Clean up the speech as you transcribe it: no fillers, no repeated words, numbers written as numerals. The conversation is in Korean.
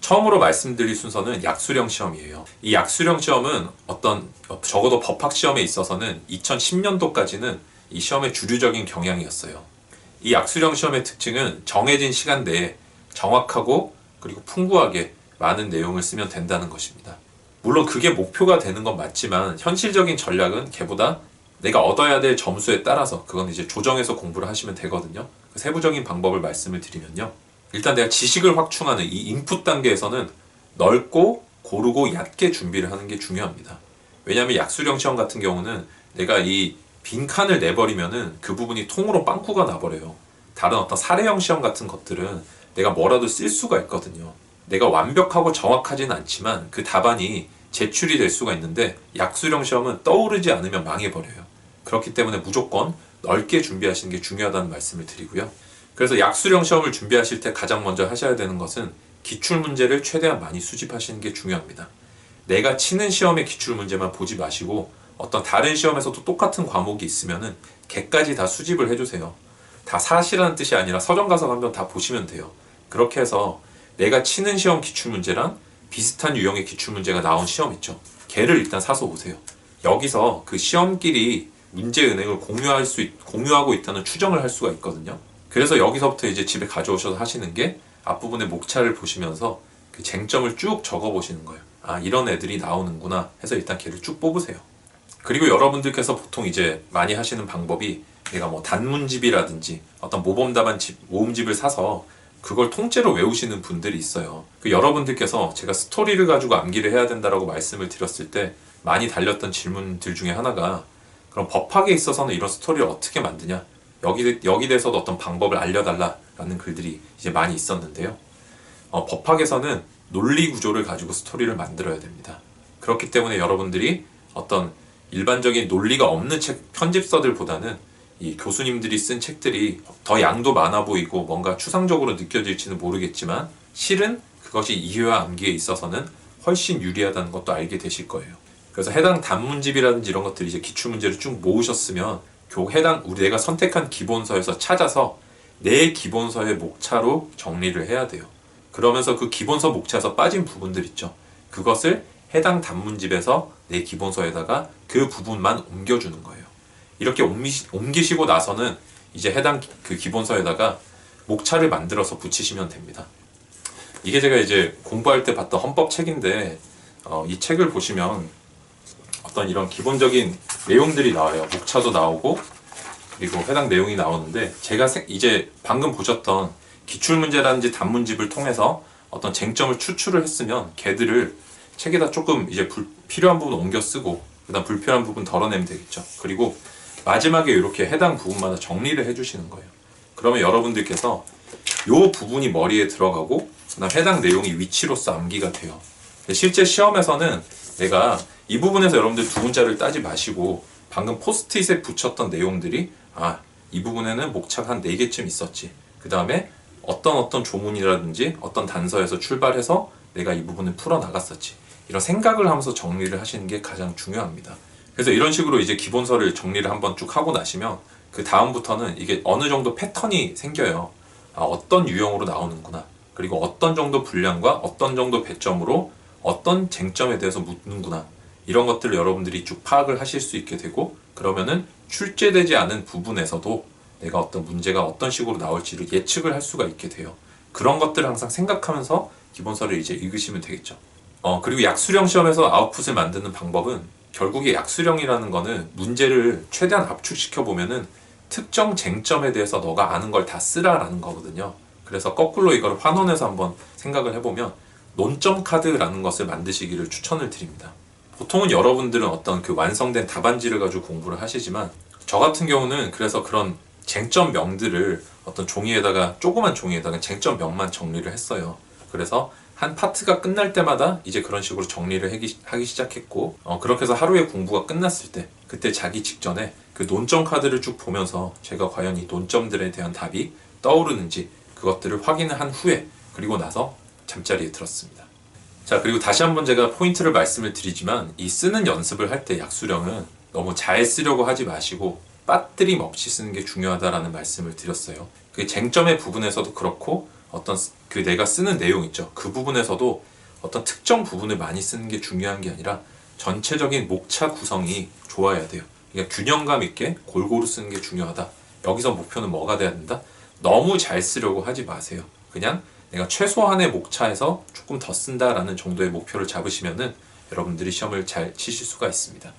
처음으로 말씀드릴 순서는 약수령 시험이에요. 이 약수령 시험은 적어도 법학 시험에 있어서는 2010년도까지는 이 시험의 주류적인 경향이었어요. 이 약수령 시험의 특징은 정해진 시간 내에 정확하고 그리고 풍부하게 많은 내용을 쓰면 된다는 것입니다. 물론 그게 목표가 되는 건 맞지만 현실적인 전략은 걔보다 내가 얻어야 될 점수에 따라서 그건 이제 조정해서 공부를 하시면 되거든요. 그 세부적인 방법을 말씀을 드리면요. 일단 내가 지식을 확충하는 이 인풋 단계에서는 넓고 고르고 얕게 준비를 하는 게 중요합니다. 왜냐하면 약수령 시험 같은 경우는 내가 이 빈칸을 내버리면은 그 부분이 통으로 빵꾸가 나버려요. 다른 어떤 사례형 시험 같은 것들은 내가 뭐라도 쓸 수가 있거든요. 내가 완벽하고 정확하지는 않지만 그 답안이 제출이 될 수가 있는데 약수령 시험은 떠오르지 않으면 망해버려요. 그렇기 때문에 무조건 넓게 준비하시는 게 중요하다는 말씀을 드리고요. 그래서 약수령 시험을 준비하실 때 가장 먼저 하셔야 되는 것은 기출문제를 최대한 많이 수집하시는 게 중요합니다. 내가 치는 시험의 기출문제만 보지 마시고 어떤 다른 시험에서도 똑같은 과목이 있으면은 걔까지 다 수집을 해주세요. 다 사실이라는 뜻이 아니라 서점 가서 한번 다 보시면 돼요. 그렇게 해서 내가 치는 시험 기출문제랑 비슷한 유형의 기출문제가 나온 시험 있죠. 걔를 일단 사서 오세요. 여기서 그 시험끼리 문제 은행을 공유하고 있다는 추정을 할 수가 있거든요. 그래서 여기서부터 이제 집에 가져오셔서 하시는 게 앞부분의 목차를 보시면서 그 쟁점을 쭉 적어 보시는 거예요. 아, 이런 애들이 나오는구나 해서 일단 걔를 쭉 뽑으세요. 그리고 여러분들께서 보통 이제 많이 하시는 방법이 내가 뭐 단문집이라든지 어떤 모음집을 사서 그걸 통째로 외우시는 분들이 있어요. 그 여러분들께서 제가 스토리를 가지고 암기를 해야 된다라고 말씀을 드렸을 때 많이 달렸던 질문들 중에 하나가 그럼 법학에 있어서는 이런 스토리를 어떻게 만드냐? 여기 대해서도 어떤 방법을 알려달라라는 글들이 이제 많이 있었는데요. 법학에서는 논리 구조를 가지고 스토리를 만들어야 됩니다. 그렇기 때문에 여러분들이 어떤 일반적인 논리가 없는 편집서들보다는 이 교수님들이 쓴 책들이 더 양도 많아 보이고 뭔가 추상적으로 느껴질지는 모르겠지만 실은 그것이 이해와 암기에 있어서는 훨씬 유리하다는 것도 알게 되실 거예요. 그래서 해당 단문집이라든지 이런 것들이 이제 기출문제를 쭉 모으셨으면 내가 선택한 기본서에서 찾아서 내 기본서의 목차로 정리를 해야 돼요. 그러면서 그 기본서 목차에서 빠진 부분들 있죠. 그것을 해당 단문집에서 내 기본서에다가 그 부분만 옮겨주는 거예요. 이렇게 옮기시고 나서는 이제 해당 그 기본서에다가 목차를 만들어서 붙이시면 됩니다. 이게 제가 이제 공부할 때 봤던 헌법 책인데 이 책을 보시면 어떤 이런 기본적인 내용들이 나와요. 목차도 나오고 그리고 해당 내용이 나오는데 제가 이제 방금 보셨던 기출문제라든지 단문집을 통해서 어떤 쟁점을 추출을 했으면 걔들을 책에다 조금 이제 필요한 부분 옮겨 쓰고 그다음 불필요한 부분 덜어내면 되겠죠. 그리고 마지막에 이렇게 해당 부분마다 정리를 해주시는 거예요. 그러면 여러분들께서 이 부분이 머리에 들어가고 그다음 해당 내용이 위치로서 암기가 돼요. 실제 시험에서는 내가 이 부분에서 여러분들 두 문자를 따지 마시고 방금 포스트잇에 붙였던 내용들이 이 부분에는 목차가 한 4개쯤 있었지. 그 다음에 어떤 조문이라든지 어떤 단서에서 출발해서 내가 이 부분을 풀어나갔었지. 이런 생각을 하면서 정리를 하시는 게 가장 중요합니다. 그래서 이런 식으로 이제 기본서를 정리를 한번 쭉 하고 나시면 그 다음부터는 이게 어느 정도 패턴이 생겨요. 어떤 유형으로 나오는구나. 그리고 어떤 정도 분량과 어떤 정도 배점으로 어떤 쟁점에 대해서 묻는구나. 이런 것들을 여러분들이 쭉 파악을 하실 수 있게 되고 그러면은 출제되지 않은 부분에서도 내가 어떤 문제가 어떤 식으로 나올지를 예측을 할 수가 있게 돼요. 그런 것들을 항상 생각하면서 기본서를 이제 읽으시면 되겠죠. 그리고 약수령 시험에서 아웃풋을 만드는 방법은 결국에 약수령이라는 거는 문제를 최대한 압축시켜 보면은 특정 쟁점에 대해서 너가 아는 걸 다 쓰라라는 거거든요. 그래서 거꾸로 이걸 환원해서 한번 생각을 해보면 논점 카드라는 것을 만드시기를 추천을 드립니다. 보통은 여러분들은 어떤 그 완성된 답안지를 가지고 공부를 하시지만 저 같은 경우는 그래서 그런 쟁점명들을 어떤 조그만 종이에다가 쟁점명만 정리를 했어요. 그래서 한 파트가 끝날 때마다 이제 그런 식으로 정리를 하기 시작했고 그렇게 해서 하루의 공부가 끝났을 때 그때 자기 직전에 그 논점 카드를 쭉 보면서 제가 과연 이 논점들에 대한 답이 떠오르는지 그것들을 확인을 한 후에 그리고 나서 잠자리에 들었습니다. 자, 그리고 다시 한번 제가 포인트를 말씀을 드리지만 이 쓰는 연습을 할 때 약수령은 너무 잘 쓰려고 하지 마시고 빠뜨림 없이 쓰는 게 중요하다라는 말씀을 드렸어요. 그 쟁점의 부분에서도 그렇고 어떤 그 내가 쓰는 내용 있죠. 그 부분에서도 어떤 특정 부분을 많이 쓰는 게 중요한 게 아니라 전체적인 목차 구성이 좋아야 돼요. 그러니까 균형감 있게 골고루 쓰는 게 중요하다. 여기서 목표는 뭐가 돼야 된다? 너무 잘 쓰려고 하지 마세요. 그냥 내가 최소한의 목차에서 조금 더 쓴다라는 정도의 목표를 잡으시면은 여러분들이 시험을 잘 치실 수가 있습니다.